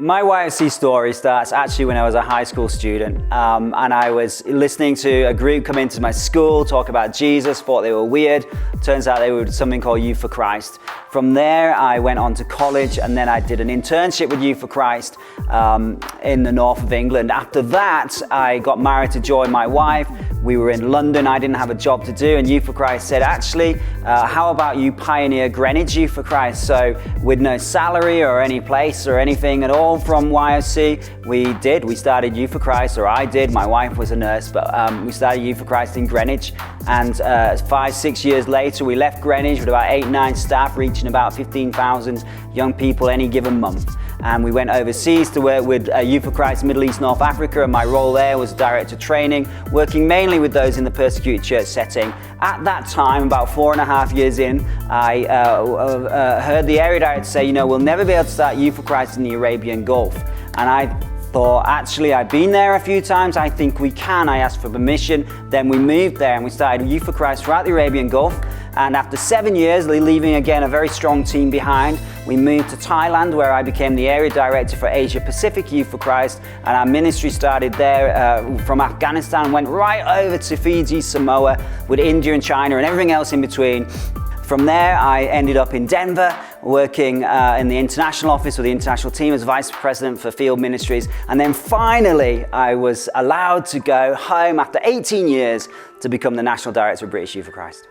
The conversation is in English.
My YFC story starts actually when I was a high school student, and I was listening to a group come into my school, talk about Jesus, thought they were weird. Turns out they were something called Youth for Christ. From there, I went on to college, and then I did an internship with Youth for Christ in the north of England. After that, I got married to Joy, my wife. We were in London, I didn't have a job to do, and Youth for Christ said, actually, how about you pioneer Greenwich Youth for Christ? So with no salary or any place or anything at all from YFC, we started Youth for Christ, or I did, my wife was a nurse, but we started Youth for Christ in Greenwich, and 5-6 years later we left Greenwich with about 8-9 staff, reaching about 15,000 young people any given month. And we went overseas to work with Youth for Christ Middle East North Africa, and my role there was director training, working mainly with those in the persecuted church setting. At that time, about 4.5 years in, I heard the area director say, you know, we'll never be able to start Youth for Christ in the Arabian Gulf. And I thought, actually, I've been there a few times, I think we can. I asked for permission, then we moved there and we started Youth for Christ throughout the Arabian Gulf. And after 7 years, leaving again a very strong team behind, we moved to Thailand, where I became the area director for Asia Pacific Youth for Christ, and our ministry started there from Afghanistan, went right over to Fiji, Samoa, with India and China and everything else in between. From there, I ended up in Denver, working in the international office with the international team as vice president for field ministries. And then finally, I was allowed to go home after 18 years to become the national director of British Youth for Christ.